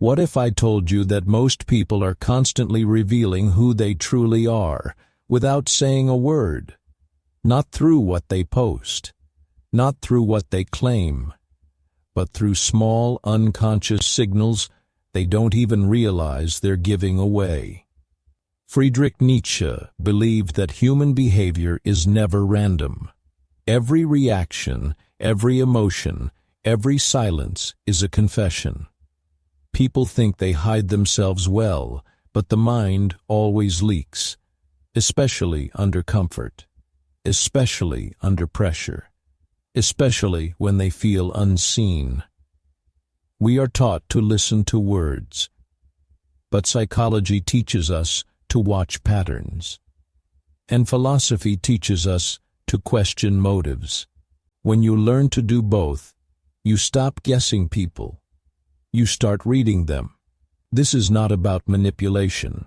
What if I told you that most people are constantly revealing who they truly are, without saying a word? Not through what they post, not through what they claim, but through small, unconscious signals they don't even realize they're giving away. Friedrich Nietzsche believed that human behavior is never random. Every reaction, every emotion, every silence is a confession. People think they hide themselves well, but the mind always leaks, especially under comfort, especially under pressure, especially when they feel unseen. We are taught to listen to words, but psychology teaches us to watch patterns, and philosophy teaches us to question motives. When you learn to do both, you stop guessing people. You start reading them. This is not about manipulation.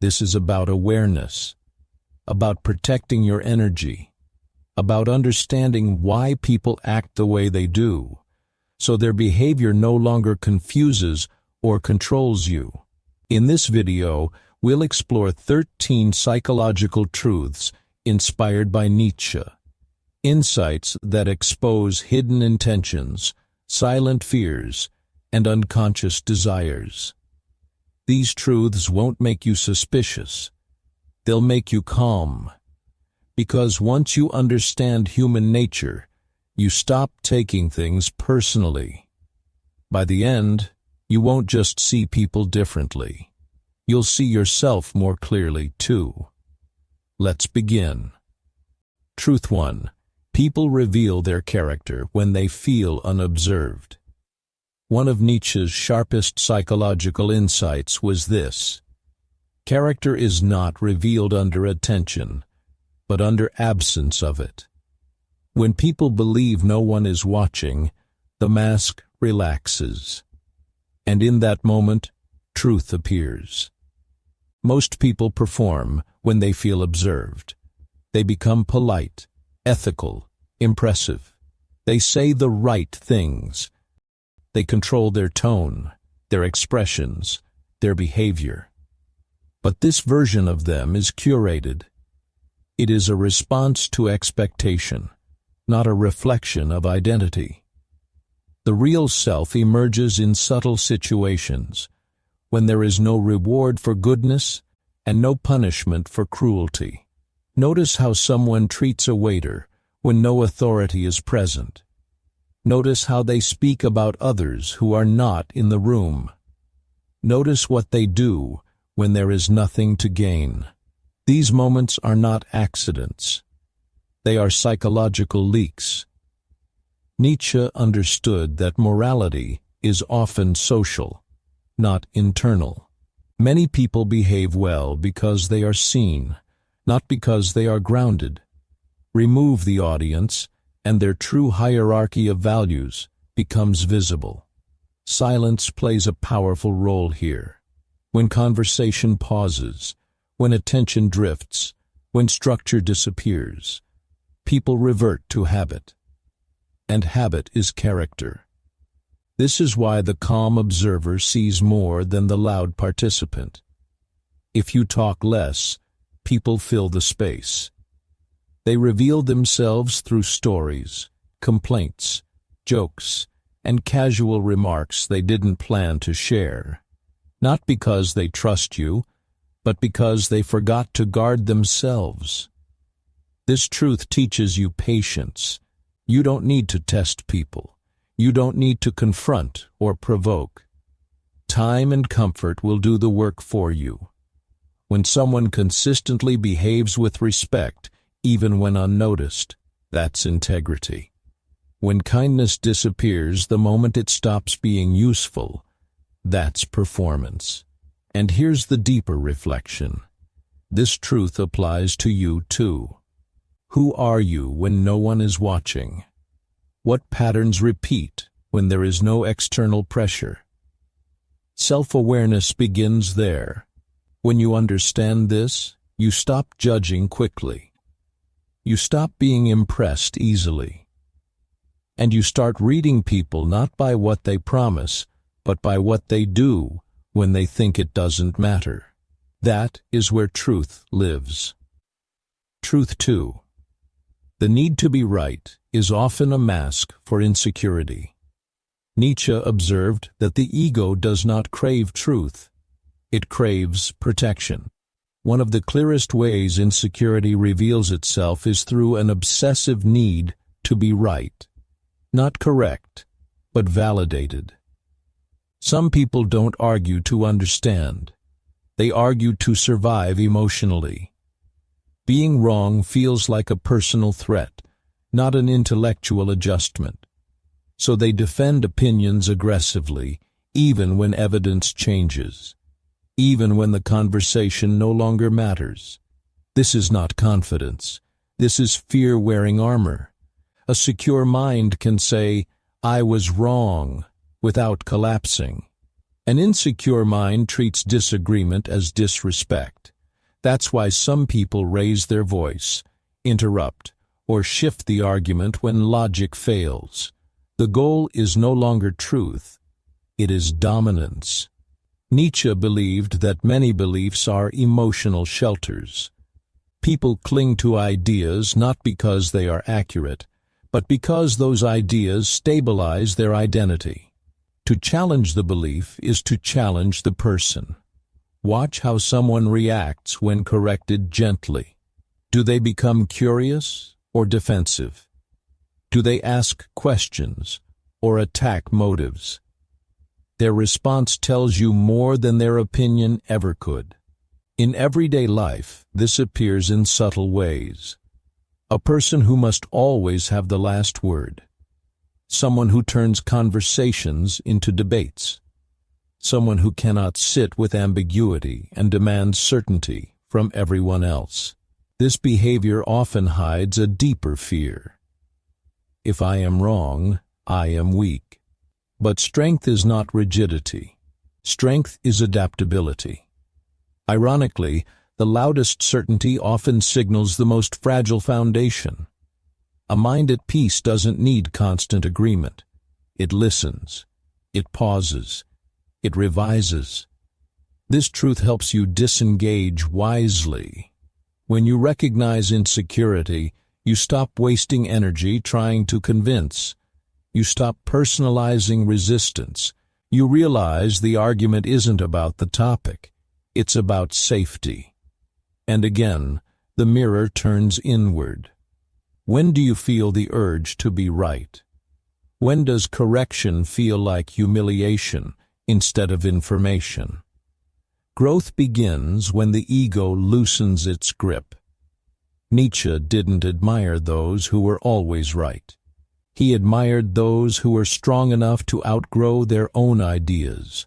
This is about awareness, about protecting your energy, about understanding why people act the way they do, so their behavior no longer confuses or controls you. In this video, we'll explore 13 psychological truths inspired by Nietzsche, insights that expose hidden intentions, silent fears, and unconscious desires. These truths won't make you suspicious. They'll make you calm. Because once you understand human nature, you stop taking things personally. By the end, you won't just see people differently. You'll see yourself more clearly, too. Let's begin. Truth 1. People reveal their character when they feel unobserved. One of Nietzsche's sharpest psychological insights was this: character is not revealed under attention, but under absence of it. When people believe no one is watching, the mask relaxes, and in that moment, truth appears. Most people perform when they feel observed. They become polite, ethical, impressive. They say the right things. They control their tone, their expressions, their behavior. But this version of them is curated. It is a response to expectation, not a reflection of identity. The real self emerges in subtle situations, when there is no reward for goodness and no punishment for cruelty. Notice how someone treats a waiter when no authority is present. Notice how they speak about others who are not in the room. Notice what they do when there is nothing to gain. These moments are not accidents. They are psychological leaks. Nietzsche understood that morality is often social, not internal. Many people behave well because they are seen, not because they are grounded. Remove the audience, and their true hierarchy of values becomes visible. Silence plays a powerful role here. When conversation pauses, when attention drifts, when structure disappears, people revert to habit. And habit is character. This is why the calm observer sees more than the loud participant. If you talk less, people fill the space. They reveal themselves through stories, complaints, jokes, and casual remarks they didn't plan to share. Not because they trust you, but because they forgot to guard themselves. This truth teaches you patience. You don't need to test people. You don't need to confront or provoke. Time and comfort will do the work for you. When someone consistently behaves with respect, even when unnoticed, that's integrity. When kindness disappears the moment it stops being useful, that's performance. And here's the deeper reflection. This truth applies to you too. Who are you when no one is watching? What patterns repeat when there is no external pressure? Self-awareness begins there. When you understand this, you stop judging quickly. You stop being impressed easily. And you start reading people not by what they promise, but by what they do when they think it doesn't matter. That is where truth lives. Truth 2. The need to be right is often a mask for insecurity. Nietzsche observed that the ego does not crave truth. It craves protection. One of the clearest ways insecurity reveals itself is through an obsessive need to be right. Not correct, but validated. Some people don't argue to understand. They argue to survive emotionally. Being wrong feels like a personal threat, not an intellectual adjustment. So they defend opinions aggressively, even when evidence changes, even when the conversation no longer matters. This is not confidence. This is fear wearing armor. A secure mind can say, "I was wrong," without collapsing. An insecure mind treats disagreement as disrespect. That's why some people raise their voice, interrupt, or shift the argument when logic fails. The goal is no longer truth. It is dominance. Nietzsche believed that many beliefs are emotional shelters. People cling to ideas not because they are accurate, but because those ideas stabilize their identity. To challenge the belief is to challenge the person. Watch how someone reacts when corrected gently. Do they become curious or defensive? Do they ask questions or attack motives? Their response tells you more than their opinion ever could. In everyday life, this appears in subtle ways. A person who must always have the last word. Someone who turns conversations into debates. Someone who cannot sit with ambiguity and demands certainty from everyone else. This behavior often hides a deeper fear. If I am wrong, I am weak. But strength is not rigidity. Strength is adaptability. Ironically, the loudest certainty often signals the most fragile foundation. A mind at peace doesn't need constant agreement. It listens. It pauses. It revises. This truth helps you disengage wisely. When you recognize insecurity, you stop wasting energy trying to convince. You stop personalizing resistance. You realize the argument isn't about the topic. It's about safety. And again, the mirror turns inward. When do you feel the urge to be right? When does correction feel like humiliation instead of information? Growth begins when the ego loosens its grip. Nietzsche didn't admire those who were always right. He admired those who were strong enough to outgrow their own ideas.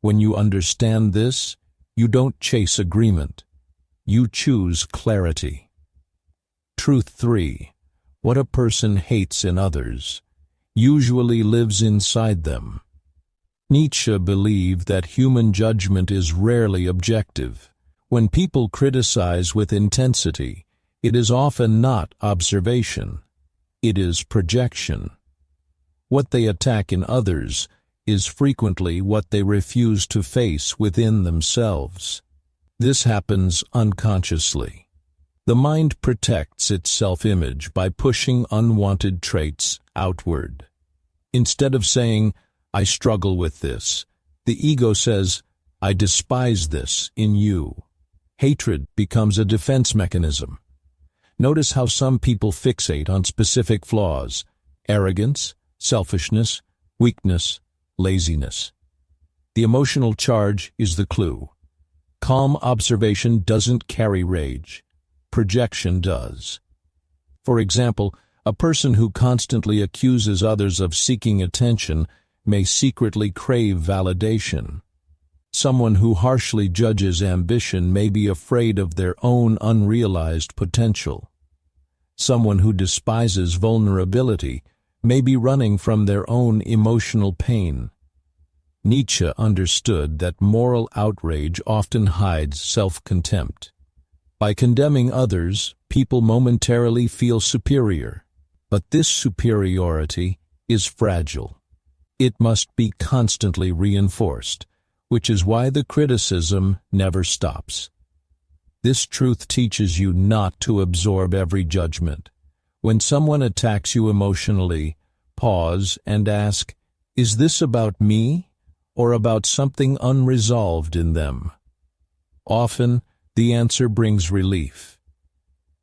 When you understand this, you don't chase agreement. You choose clarity. Truth 3. What a person hates in others usually lives inside them. Nietzsche believed that human judgment is rarely objective. When people criticize with intensity, it is often not observation. It is projection. What they attack in others is frequently what they refuse to face within themselves. This happens unconsciously. The mind protects its self-image by pushing unwanted traits outward. Instead of saying, "I struggle with this," the ego says, "I despise this in you." Hatred becomes a defense mechanism. Notice how some people fixate on specific flaws: arrogance, selfishness, weakness, laziness. The emotional charge is the clue. Calm observation doesn't carry rage. Projection does. For example, a person who constantly accuses others of seeking attention may secretly crave validation. Someone who harshly judges ambition may be afraid of their own unrealized potential. Someone who despises vulnerability may be running from their own emotional pain. Nietzsche understood that moral outrage often hides self-contempt. By condemning others, people momentarily feel superior. But this superiority is fragile. It must be constantly reinforced, which is why the criticism never stops. This truth teaches you not to absorb every judgment. When someone attacks you emotionally, pause and ask, "Is this about me or about something unresolved in them?" Often, the answer brings relief.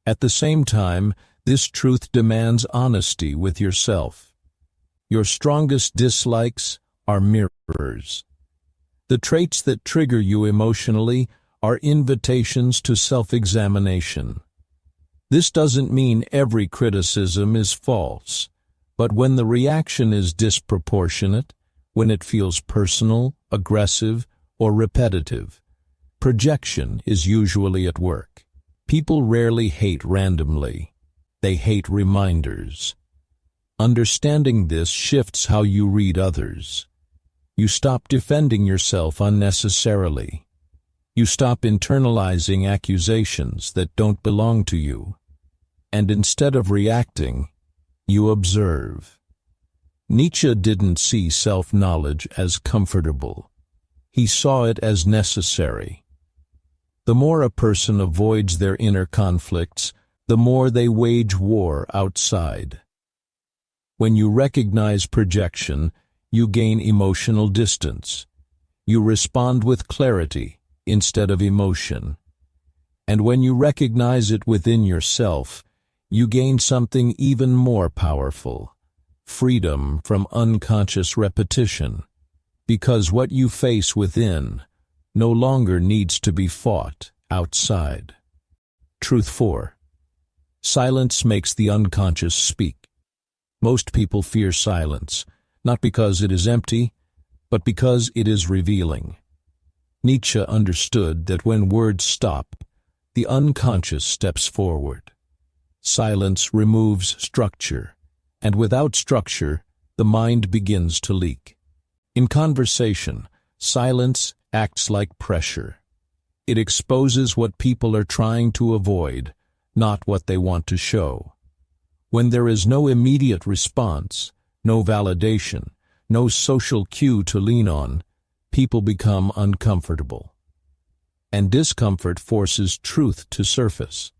At the same time, this truth demands honesty with yourself. Your strongest dislikes are mirrors. The traits that trigger you emotionally are invitations to self-examination. This doesn't mean every criticism is false, but when the reaction is disproportionate, when it feels personal, aggressive, or repetitive, projection is usually at work. People rarely hate randomly. They hate reminders. Understanding this shifts how you read others. You stop defending yourself unnecessarily. You stop internalizing accusations that don't belong to you. And instead of reacting, you observe. Nietzsche didn't see self-knowledge as comfortable. He saw it as necessary. The more a person avoids their inner conflicts, the more they wage war outside. When you recognize projection, you gain emotional distance. You respond with clarity instead of emotion. And when you recognize it within yourself, you gain something even more powerful: freedom from unconscious repetition. Because what you face within no longer needs to be fought outside. Truth 4. Silence makes the unconscious speak. Most people fear silence, not because it is empty, but because it is revealing. Nietzsche understood that when words stop, the unconscious steps forward. Silence removes structure, and without structure, the mind begins to leak. In conversation, silence acts like pressure. It exposes what people are trying to avoid, not what they want to show. When there is no immediate response, no validation, no social cue to lean on, people become uncomfortable. And discomfort forces truth to surface.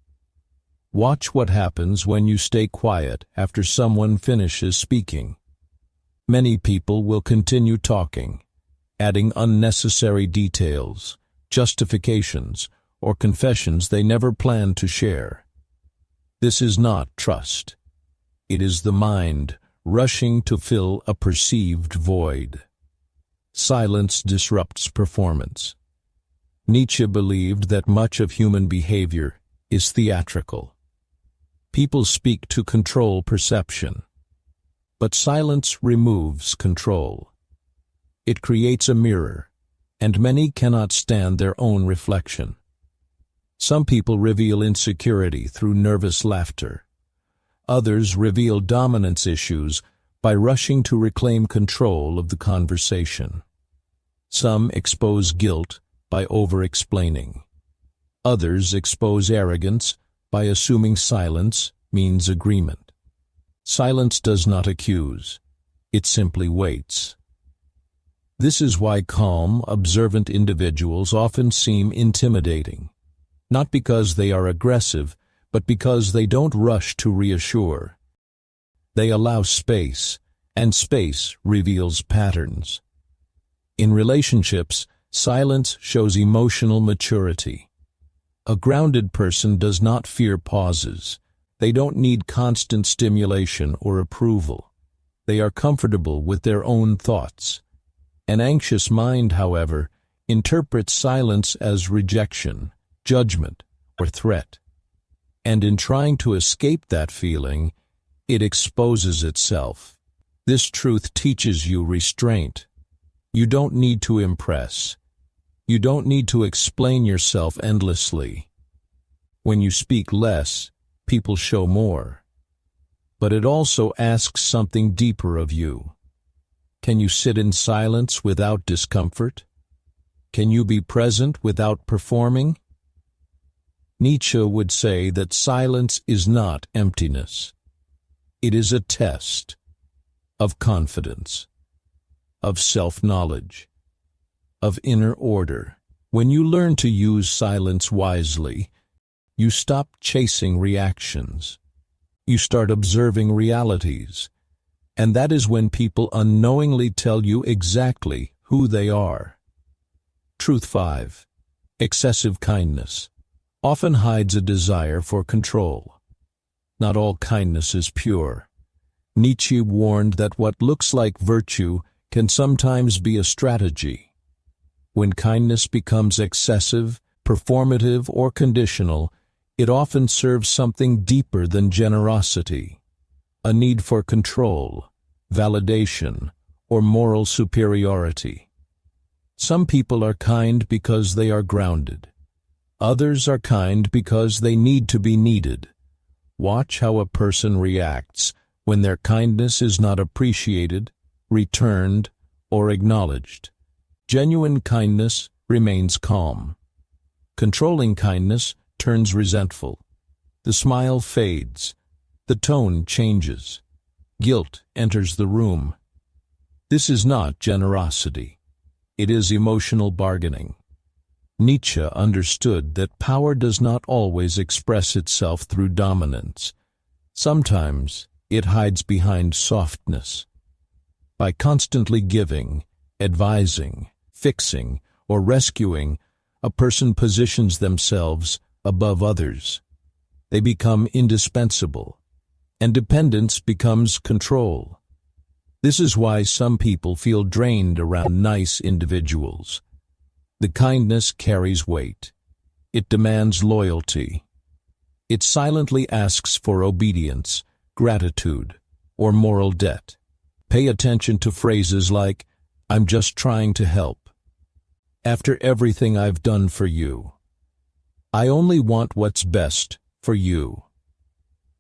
Watch what happens when you stay quiet after someone finishes speaking. Many people will continue talking, adding unnecessary details, justifications, or confessions they never planned to share. This is not trust. It is the mind rushing to fill a perceived void. Silence disrupts performance. Nietzsche believed that much of human behavior is theatrical. People speak to control perception. But silence removes control. It creates a mirror, and many cannot stand their own reflection. Some people reveal insecurity through nervous laughter. Others reveal dominance issues by rushing to reclaim control of the conversation. Some expose guilt by over-explaining. Others expose arrogance by assuming silence means agreement. Silence does not accuse. It simply waits. This is why calm, observant individuals often seem intimidating. Not because they are aggressive, but because they don't rush to reassure. They allow space, and space reveals patterns. In relationships, silence shows emotional maturity. A grounded person does not fear pauses. They don't need constant stimulation or approval. They are comfortable with their own thoughts. An anxious mind, however, interprets silence as rejection, judgment, or threat. And in trying to escape that feeling, it exposes itself. This truth teaches you restraint. You don't need to impress. You don't need to explain yourself endlessly. When you speak less, people show more. But it also asks something deeper of you. Can you sit in silence without discomfort? Can you be present without performing? Nietzsche would say that silence is not emptiness. It is a test of confidence. of self-knowledge, of inner order. When you learn to use silence wisely, you stop chasing reactions. You start observing realities, and that is when people unknowingly tell you exactly who they are. Truth 5. Excessive kindness often hides a desire for control. Not all kindness is pure. Nietzsche warned that what looks like virtue can sometimes be a strategy. When kindness becomes excessive, performative, or conditional, it often serves something deeper than generosity, a need for control, validation, or moral superiority. Some people are kind because they are grounded. Others are kind because they need to be needed. Watch how a person reacts when their kindness is not appreciated, returned, or acknowledged. Genuine kindness remains calm. Controlling kindness turns resentful. The smile fades. The tone changes. Guilt enters the room. This is not generosity. It is emotional bargaining. Nietzsche understood that power does not always express itself through dominance. Sometimes it hides behind softness. By constantly giving, advising, fixing, or rescuing, a person positions themselves above others. They become indispensable, and dependence becomes control. This is why some people feel drained around nice individuals. The kindness carries weight. It demands loyalty. It silently asks for obedience, gratitude, or moral debt. Pay attention to phrases like, "I'm just trying to help," "After everything I've done for you," "I only want what's best for you."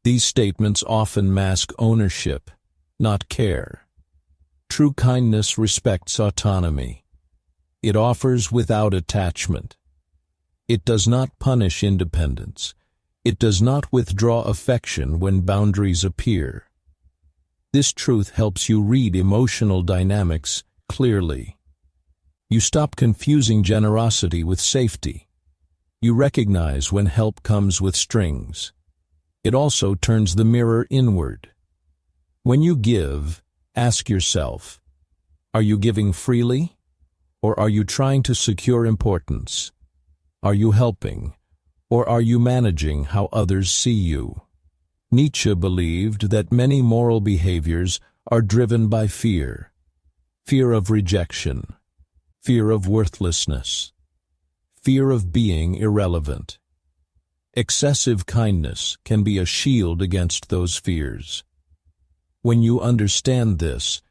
These statements often mask ownership, not care. True kindness respects autonomy. It offers without attachment. It does not punish independence. It does not withdraw affection when boundaries appear. This truth helps you read emotional dynamics clearly. You stop confusing generosity with safety. You recognize when help comes with strings. It also turns the mirror inward. When you give, ask yourself, are you giving freely, or are you trying to secure importance? Are you helping, or are you managing how others see you? Nietzsche believed that many moral behaviors are driven by fear. Fear of rejection, fear of worthlessness, fear of being irrelevant. Excessive kindness can be a shield against those fears. When you understand this,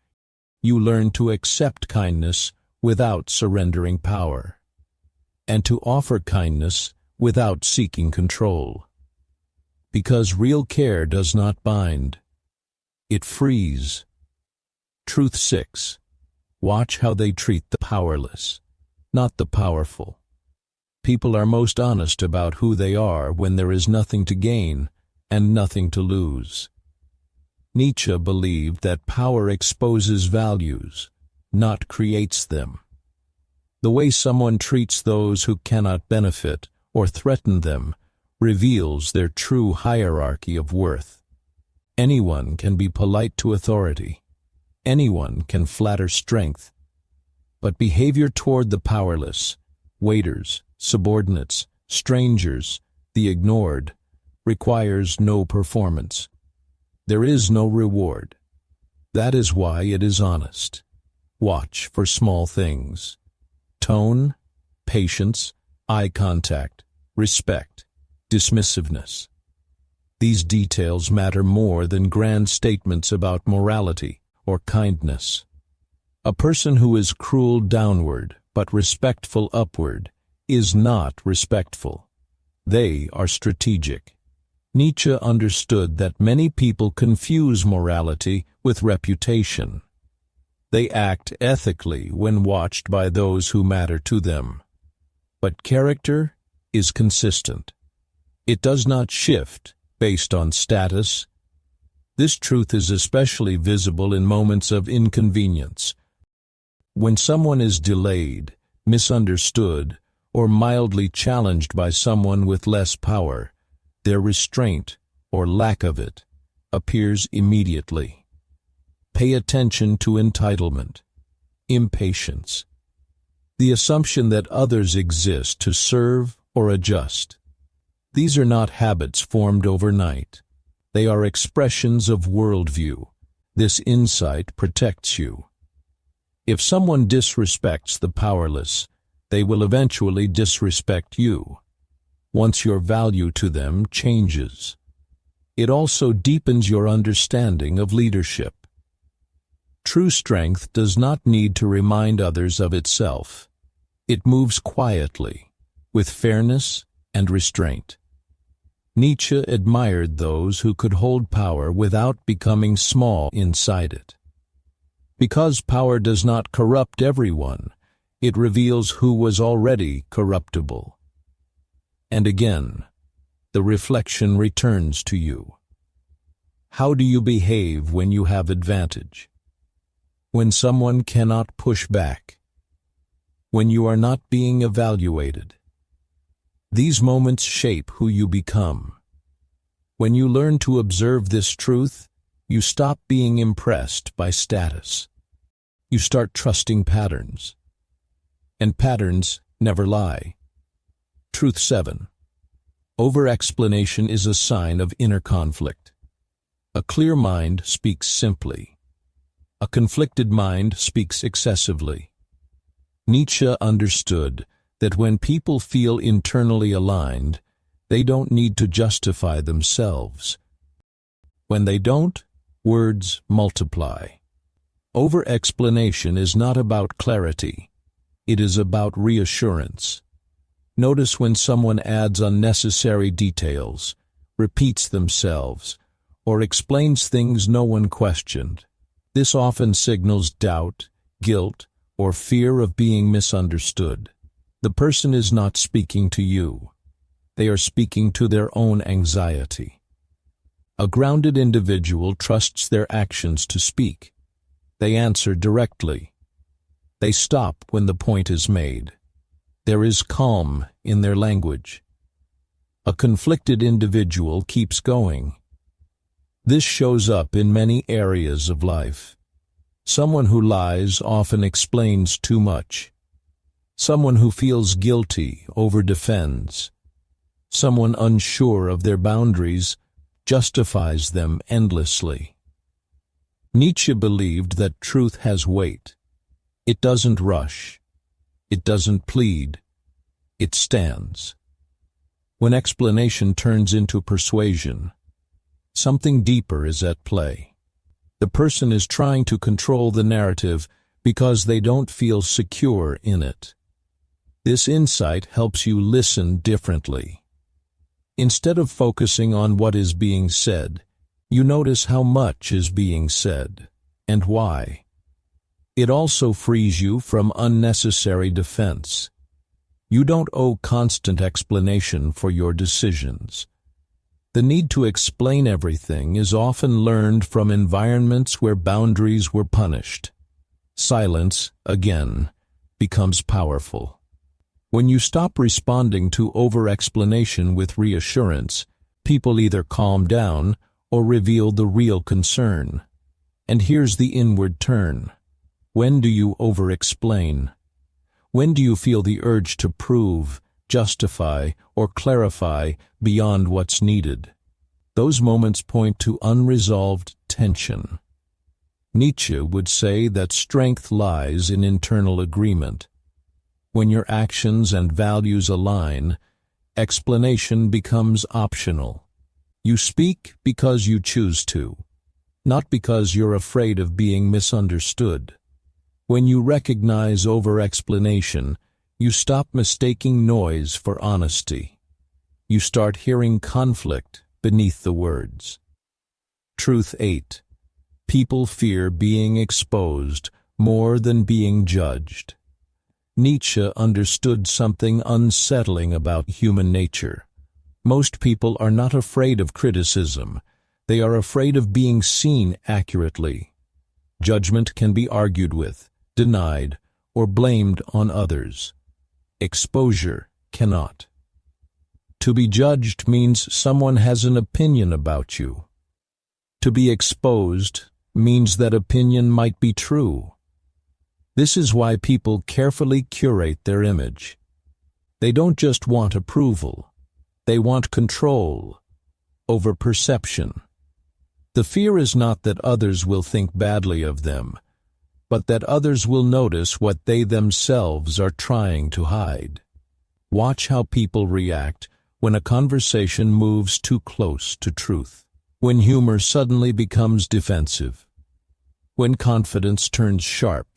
you learn to accept kindness without surrendering power, and to offer kindness without seeking control. Because real care does not bind, it frees. Truth 6. Watch how they treat the powerless, not the powerful. People are most honest about who they are when there is nothing to gain and nothing to lose. Nietzsche believed that power exposes values, not creates them. The way someone treats those who cannot benefit or threaten them reveals their true hierarchy of worth. Anyone can be polite to authority. Anyone can flatter strength. But behavior toward the powerless, waiters, subordinates, strangers, the ignored, requires no performance. There is no reward. That is why it is honest. Watch for small things. Tone, patience, eye contact, respect, dismissiveness. These details matter more than grand statements about morality or kindness. A person who is cruel downward but respectful upward is not respectful. They are strategic. Nietzsche understood that many people confuse morality with reputation. They act ethically when watched by those who matter to them. But character is consistent. It does not shift based on status. This truth is especially visible in moments of inconvenience, When someone is delayed, misunderstood, or mildly challenged by someone with less power, their restraint, or lack of it, appears immediately. Pay attention to entitlement, impatience, the assumption that others exist to serve or adjust. These are not habits formed overnight. They are expressions of worldview. This insight protects you. If someone disrespects the powerless, they will eventually disrespect you. Once your value to them changes, it also deepens your understanding of leadership. True strength does not need to remind others of itself. It moves quietly, with fairness and restraint. Nietzsche admired those who could hold power without becoming small inside it. Because power does not corrupt everyone, it reveals who was already corruptible. And again, the reflection returns to you. How do you behave when you have advantage? When someone cannot push back? When you are not being evaluated? These moments shape who you become. When you learn to observe this truth, you stop being impressed by status. You start trusting patterns. And patterns never lie. Truth 7. Over-explanation is a sign of inner conflict. A clear mind speaks simply. A conflicted mind speaks excessively. Nietzsche understood that when people feel internally aligned, they don't need to justify themselves. When they don't, words multiply. Over-explanation is not about clarity. It is about reassurance. Notice when someone adds unnecessary details, repeats themselves, or explains things no one questioned. This often signals doubt, guilt, or fear of being misunderstood. The person is not speaking to you. They are speaking to their own anxiety. A grounded individual trusts their actions to speak. They answer directly. They stop when the point is made. There is calm in their language. A conflicted individual keeps going. This shows up in many areas of life. Someone who lies often explains too much. Someone who feels guilty over-defends. Someone unsure of their boundaries justifies them endlessly. Nietzsche believed that truth has weight. It doesn't rush. It doesn't plead. It stands. When explanation turns into persuasion, something deeper is at play. The person is trying to control the narrative because they don't feel secure in it. This insight helps you listen differently. Instead of focusing on what is being said, you notice how much is being said and why. It also frees you from unnecessary defense. You don't owe constant explanation for your decisions. The need to explain everything is often learned from environments where boundaries were punished. Silence, again, becomes powerful. When you stop responding to over-explanation with reassurance, people either calm down or reveal the real concern. And here's the inward turn. When do you over-explain? When do you feel the urge to prove, justify, or clarify beyond what's needed? Those moments point to unresolved tension. Nietzsche would say that strength lies in internal agreement. When your actions and values align, explanation becomes optional. You speak because you choose to, not because you're afraid of being misunderstood. When you recognize over-explanation, you stop mistaking noise for honesty. You start hearing conflict beneath the words. Truth 8. People fear being exposed more than being judged. Nietzsche understood something unsettling about human nature. Most people are not afraid of criticism. They are afraid of being seen accurately. Judgment can be argued with, denied, or blamed on others. Exposure cannot. To be judged means someone has an opinion about you. To be exposed means that opinion might be true. This is why people carefully curate their image. They don't just want approval. They want control over perception. The fear is not that others will think badly of them, but that others will notice what they themselves are trying to hide. Watch how people react when a conversation moves too close to truth, when humor suddenly becomes defensive, when confidence turns sharp,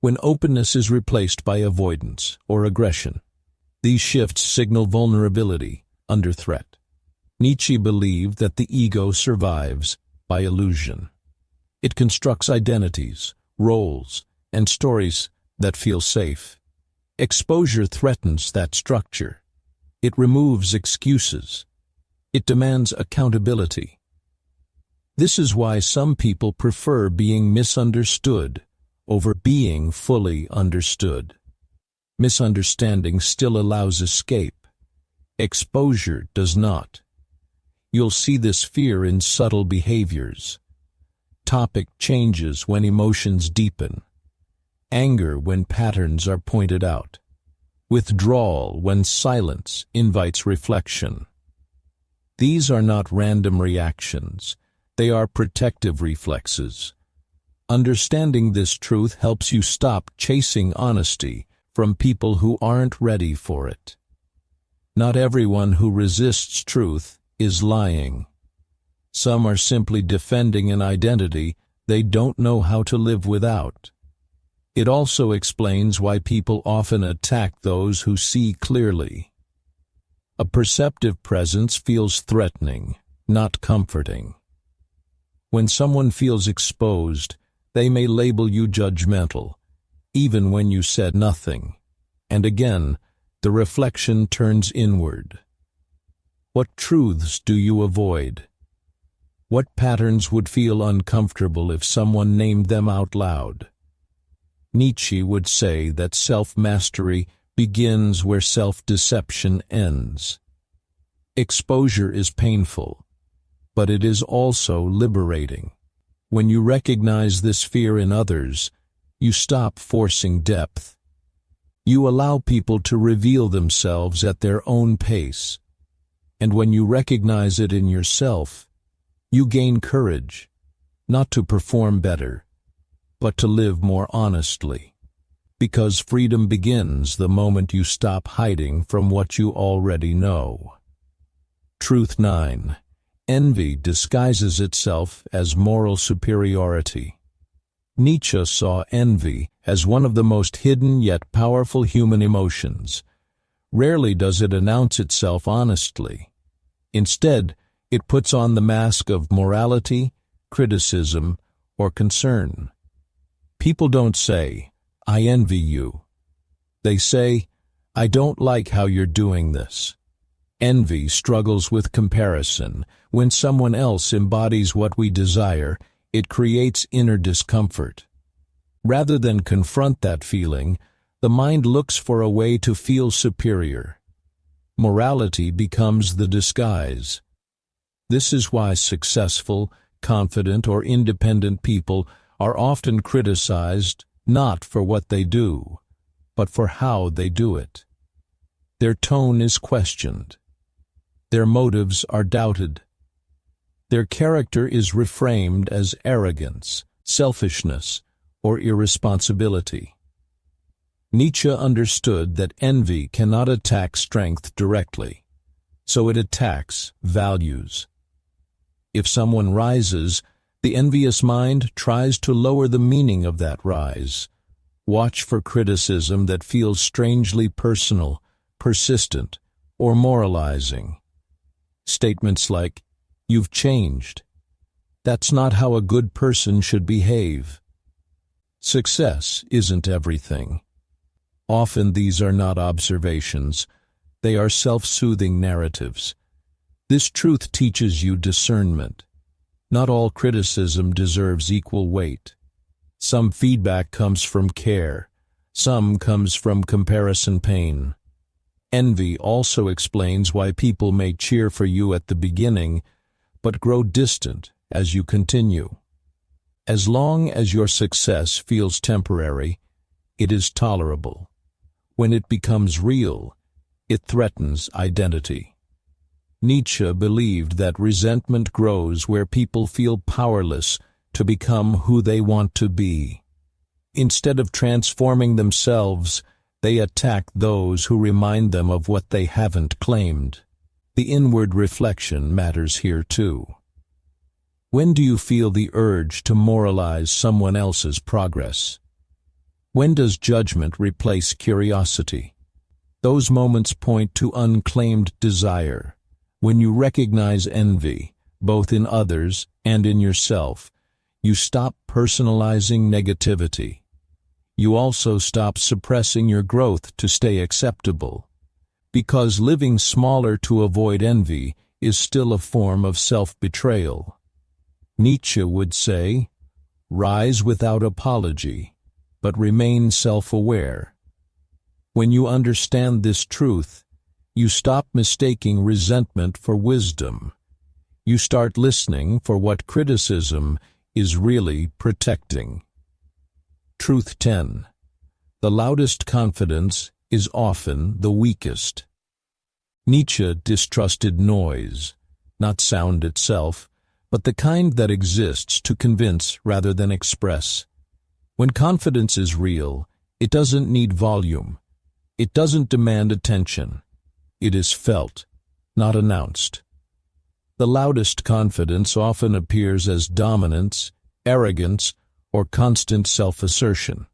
when openness is replaced by avoidance or aggression. These shifts signal vulnerability under threat. Nietzsche believed that the ego survives by illusion. It constructs identities, roles, and stories that feel safe. Exposure threatens that structure. It removes excuses. It demands accountability. This is why some people prefer being misunderstood over being fully understood. Misunderstanding still allows escape. Exposure does not. You'll see this fear in subtle behaviors. Topic changes when emotions deepen. Anger when patterns are pointed out. Withdrawal when silence invites reflection. These are not random reactions. They are protective reflexes. Understanding this truth helps you stop chasing honesty from people who aren't ready for it. Not everyone who resists truth is lying. Some are simply defending an identity they don't know how to live without. It also explains why people often attack those who see clearly. A perceptive presence feels threatening, not comforting. When someone feels exposed, they may label you judgmental, even when you said nothing. And again, the reflection turns inward. What truths do you avoid? What patterns would feel uncomfortable if someone named them out loud? Nietzsche would say that self-mastery begins where self-deception ends. Exposure is painful, but it is also liberating. When you recognize this fear in others, you stop forcing depth. You allow people to reveal themselves at their own pace. And when you recognize it in yourself, you gain courage, not to perform better, but to live more honestly. Because freedom begins the moment you stop hiding from what you already know. Truth 9. Envy disguises itself as moral superiority. Nietzsche saw envy as one of the most hidden yet powerful human emotions. Rarely does it announce itself honestly. Instead, it puts on the mask of morality, criticism, or concern. People don't say, "I envy you." They say, "I don't like how you're doing this." Envy struggles with comparison. When someone else embodies what we desire, it creates inner discomfort. Rather than confront that feeling, the mind looks for a way to feel superior. Morality becomes the disguise. This is why successful, confident, or independent people are often criticized not for what they do, but for how they do it. Their tone is questioned. Their motives are doubted. Their character is reframed as arrogance, selfishness, or irresponsibility. Nietzsche understood that envy cannot attack strength directly, so it attacks values. If someone rises, the envious mind tries to lower the meaning of that rise. Watch for criticism that feels strangely personal, persistent, or moralizing. Statements like, "You've changed. That's not how a good person should behave." Success isn't everything. Often these are not observations. They are self-soothing narratives. This truth teaches you discernment. Not all criticism deserves equal weight. Some feedback comes from care. Some comes from comparison pain. Envy also explains why people may cheer for you at the beginning, but grow distant as you continue. As long as your success feels temporary, it is tolerable. When it becomes real, it threatens identity. Nietzsche believed that resentment grows where people feel powerless to become who they want to be. Instead of transforming themselves, they attack those who remind them of what they haven't claimed. The inward reflection matters here too. When do you feel the urge to moralize someone else's progress? When does judgment replace curiosity? Those moments point to unclaimed desire. When you recognize envy, both in others and in yourself, you stop personalizing negativity. You also stop suppressing your growth to stay acceptable. Because living smaller to avoid envy is still a form of self-betrayal. Nietzsche would say, "Rise without apology, but remain self-aware." When you understand this truth, you stop mistaking resentment for wisdom. You start listening for what criticism is really protecting. Truth 10. The loudest confidence is often the weakest. Nietzsche distrusted noise, not sound itself, but the kind that exists to convince rather than express. When confidence is real, it doesn't need volume. It doesn't demand attention. It is felt, not announced. The loudest confidence often appears as dominance, arrogance, or constant self-assertion.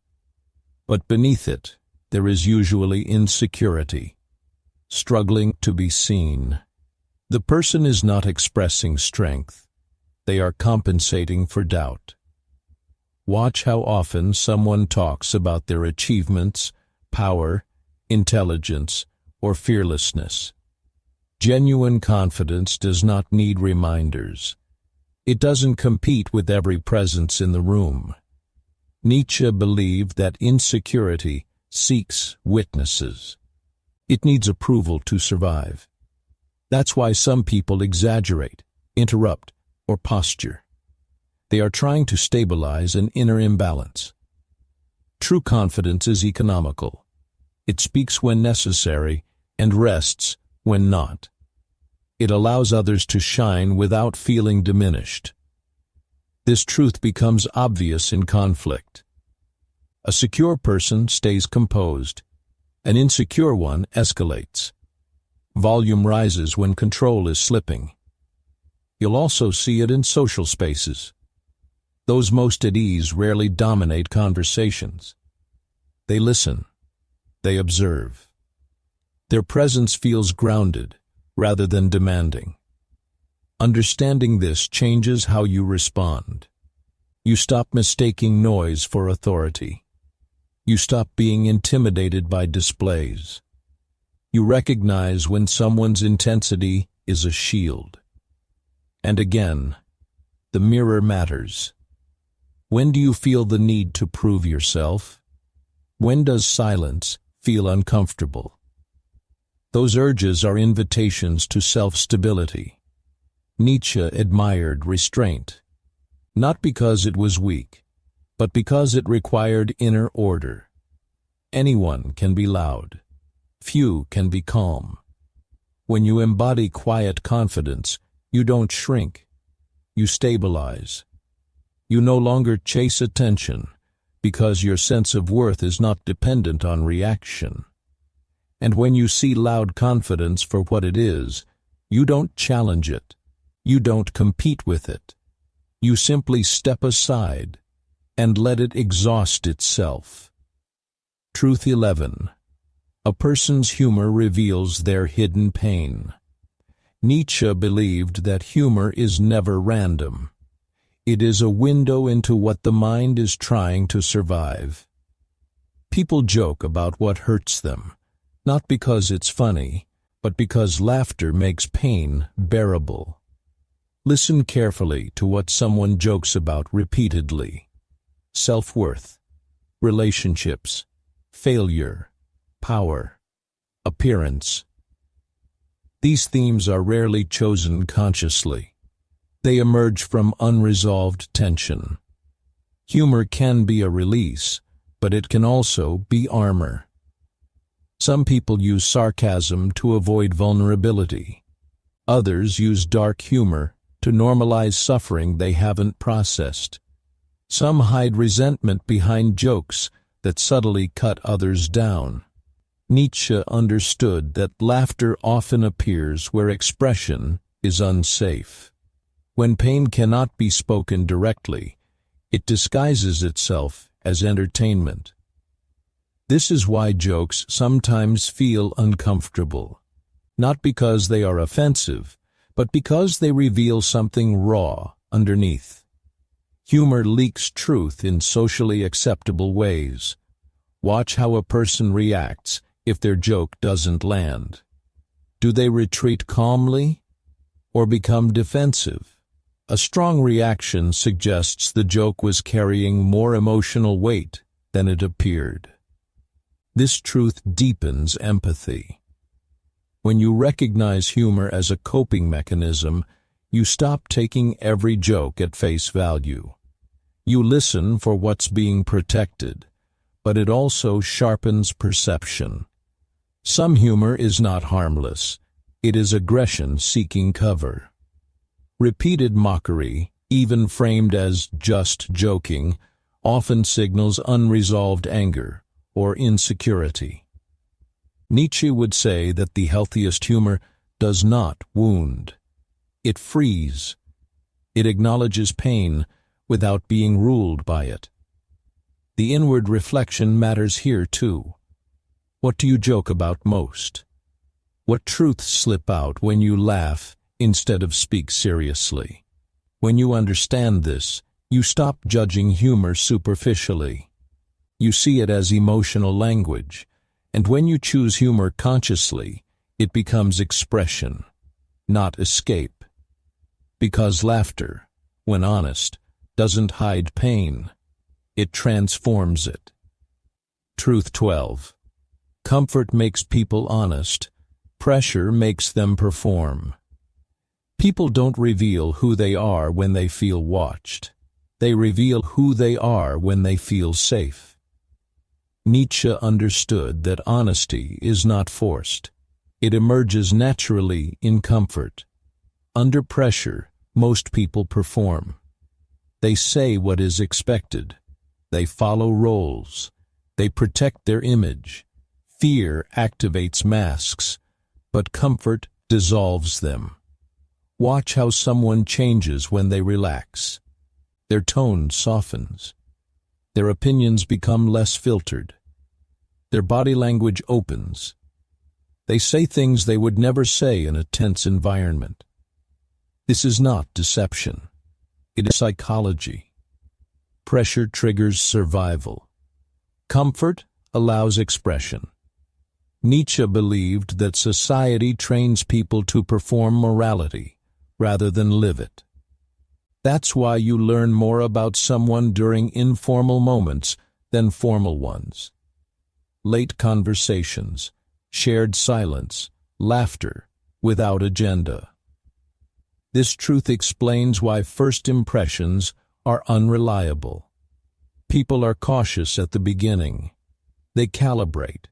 But beneath it, there is usually insecurity, struggling to be seen. The person is not expressing strength. They are compensating for doubt. Watch how often someone talks about their achievements, power, intelligence, or fearlessness. Genuine confidence does not need reminders. It doesn't compete with every presence in the room. Nietzsche believed that insecurity seeks witnesses. It needs approval to survive. That's why some people exaggerate, interrupt, or posture. They are trying to stabilize an inner imbalance. True confidence is economical. It speaks when necessary and rests when not. It allows others to shine without feeling diminished. This truth becomes obvious in conflict. A secure person stays composed. An insecure one escalates. Volume rises when control is slipping. You'll also see it in social spaces. Those most at ease rarely dominate conversations. They listen. They observe. Their presence feels grounded rather than demanding. Understanding this changes how you respond. You stop mistaking noise for authority. You stop being intimidated by displays. You recognize when someone's intensity is a shield. And again, the mirror matters. When do you feel the need to prove yourself? When does silence feel uncomfortable? Those urges are invitations to self-stability. Nietzsche admired restraint, not because it was weak, but because it required inner order. Anyone can be loud. Few can be calm. When you embody quiet confidence, you don't shrink. You stabilize. You no longer chase attention because your sense of worth is not dependent on reaction. And when you see loud confidence for what it is, you don't challenge it. You don't compete with it. You simply step aside and let it exhaust itself. Truth 11. A person's humor reveals their hidden pain. Nietzsche believed that humor is never random. It is a window into what the mind is trying to survive. People joke about what hurts them, not because it's funny, but because laughter makes pain bearable. Listen carefully to what someone jokes about repeatedly. Self-worth, relationships, failure, power, appearance. These themes are rarely chosen consciously. They emerge from unresolved tension. Humor can be a release, but it can also be armor. Some people use sarcasm to avoid vulnerability. Others use dark humor to normalize suffering they haven't processed. Some hide resentment behind jokes that subtly cut others down. Nietzsche understood that laughter often appears where expression is unsafe. When pain cannot be spoken directly, it disguises itself as entertainment. This is why jokes sometimes feel uncomfortable, not because they are offensive, but because they reveal something raw underneath. Humor leaks truth in socially acceptable ways. Watch how a person reacts if their joke doesn't land. Do they retreat calmly or become defensive? A strong reaction suggests the joke was carrying more emotional weight than it appeared. This truth deepens empathy. When you recognize humor as a coping mechanism, you stop taking every joke at face value. You listen for what's being protected, but it also sharpens perception. Some humor is not harmless. It is aggression seeking cover. Repeated mockery, even framed as just joking, often signals unresolved anger or insecurity. Nietzsche would say that the healthiest humor does not wound. It frees. It acknowledges pain without being ruled by it. The inward reflection matters here too. What do you joke about most? What truths slip out when you laugh instead of speak seriously? When you understand this, you stop judging humor superficially. You see it as emotional language, and when you choose humor consciously, it becomes expression, not escape. Because laughter, when honest, doesn't hide pain. It transforms it. Truth 12. Comfort makes people honest. Pressure makes them perform. People don't reveal who they are when they feel watched. They reveal who they are when they feel safe. Nietzsche understood that honesty is not forced. It emerges naturally in comfort. Under pressure, most people perform. They say what is expected. They follow roles. They protect their image. Fear activates masks, but comfort dissolves them. Watch how someone changes when they relax. Their tone softens. Their opinions become less filtered. Their body language opens. They say things they would never say in a tense environment. This is not deception. It is psychology. Pressure triggers survival. Comfort allows expression. Nietzsche believed that society trains people to perform morality rather than live it. That's why you learn more about someone during informal moments than formal ones. Late conversations, shared silence, laughter without agenda. This truth explains why first impressions are unreliable. People are cautious at the beginning. They calibrate.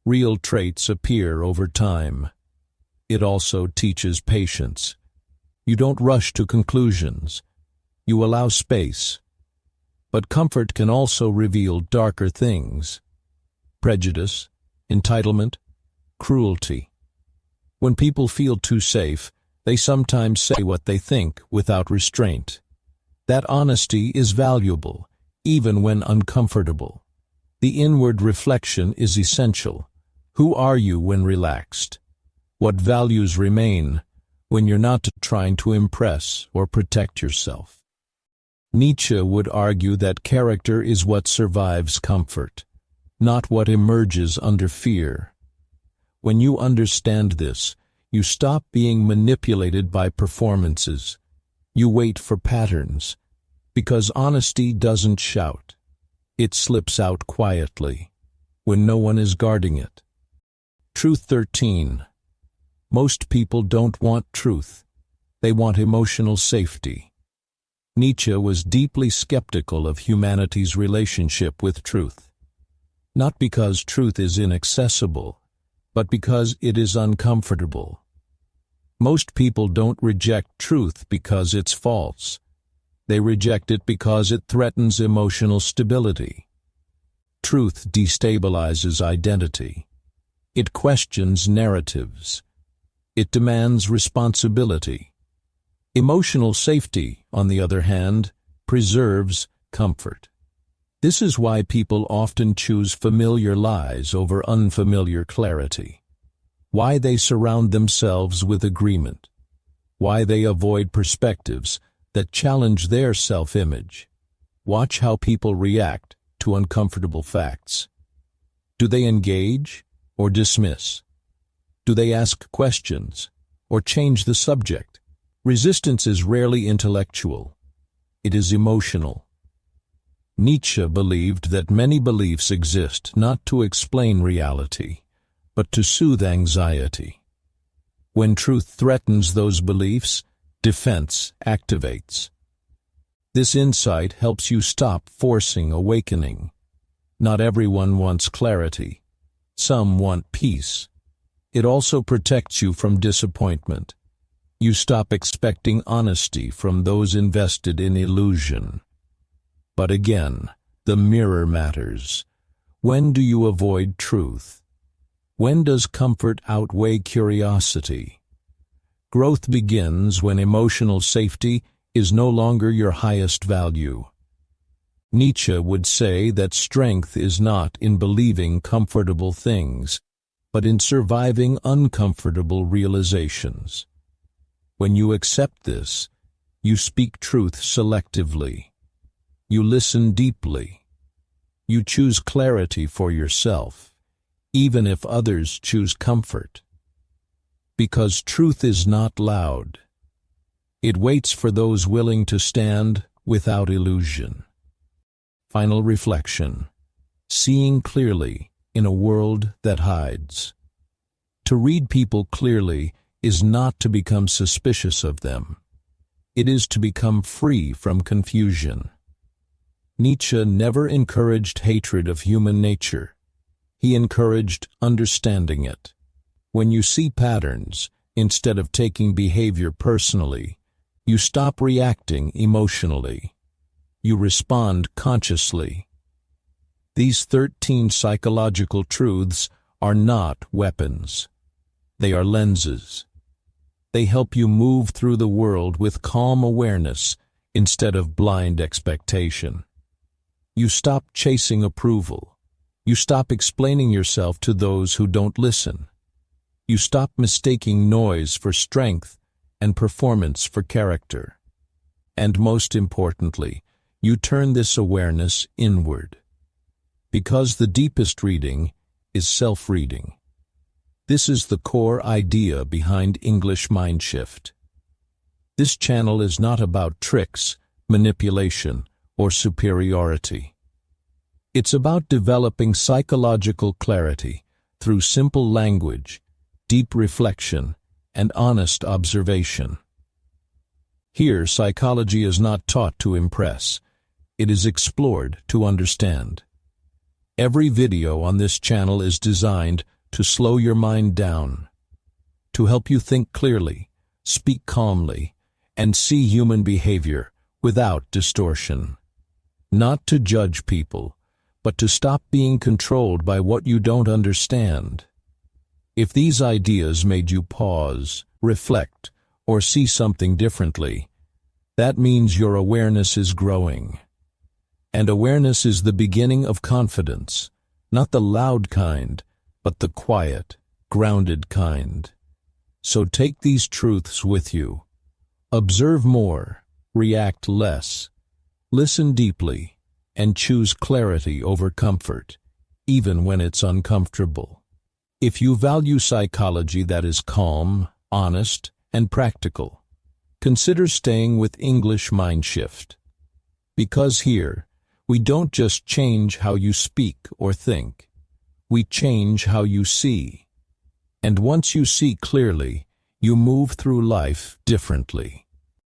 Real traits appear over time. It also teaches patience. You don't rush to conclusions. You allow space. But comfort can also reveal darker things. Prejudice, entitlement, cruelty. When people feel too safe, they sometimes say what they think without restraint. That honesty is valuable, even when uncomfortable. The inward reflection is essential. Who are you when relaxed? What values remain when you're not trying to impress or protect yourself? Nietzsche would argue that character is what survives comfort, not what emerges under fear. When you understand this, you stop being manipulated by performances. You wait for patterns, because honesty doesn't shout. It slips out quietly. when no one is guarding it. Truth 13. Most people don't want truth. They want emotional safety. Nietzsche was deeply skeptical of humanity's relationship with truth. Not because truth is inaccessible, but because it is uncomfortable. Most people don't reject truth because it's false. They reject it because it threatens emotional stability. Truth destabilizes identity. It questions narratives. It demands responsibility. Emotional safety, on the other hand, preserves comfort. This is why people often choose familiar lies over unfamiliar clarity. Why they surround themselves with agreement. Why they avoid perspectives that challenge their self-image. Watch how people react to uncomfortable facts. Do they engage or dismiss? Do they ask questions or change the subject? Resistance is rarely intellectual. It is emotional. Nietzsche believed that many beliefs exist not to explain reality, but to soothe anxiety. When truth threatens those beliefs, defense activates. This insight helps you stop forcing awakening. Not everyone wants clarity. Some want peace. It also protects you from disappointment. You stop expecting honesty from those invested in illusion. But again, the mirror matters. When do you avoid truth? When does comfort outweigh curiosity? Growth begins when emotional safety is no longer your highest value. Nietzsche would say that strength is not in believing comfortable things, but in surviving uncomfortable realizations. When you accept this, you speak truth selectively. You listen deeply. You choose clarity for yourself, even if others choose comfort. Because truth is not loud. It waits for those willing to stand without illusion. Final reflection. Seeing clearly in a world that hides. To read people clearly is not to become suspicious of them. It is to become free from confusion. Nietzsche never encouraged hatred of human nature. He encouraged understanding it. When you see patterns, instead of taking behavior personally, you stop reacting emotionally. You respond consciously. These 13 psychological truths are not weapons. They are lenses. They help you move through the world with calm awareness instead of blind expectation. You stop chasing approval. You stop explaining yourself to those who don't listen. You stop mistaking noise for strength and performance for character. And most importantly, you turn this awareness inward. Because the deepest reading is self-reading. This is the core idea behind English Mindshift. This channel is not about tricks, manipulation, or superiority. It's about developing psychological clarity through simple language, deep reflection, and honest observation. Here, psychology is not taught to impress. It is explored to understand. Every video on this channel is designed to slow your mind down, to help you think clearly, speak calmly, and see human behavior without distortion. Not to judge people, but to stop being controlled by what you don't understand. If these ideas made you pause, reflect, or see something differently, that means your awareness is growing. And awareness is the beginning of confidence, not the loud kind, but the quiet, grounded kind. So take these truths with you. Observe more, react less, listen deeply, and choose clarity over comfort, even when it's uncomfortable. If you value psychology that is calm, honest, and practical, consider staying with English Mindshift. Because here, we don't just change how you speak or think. we change how you see. And once you see clearly, you move through life differently.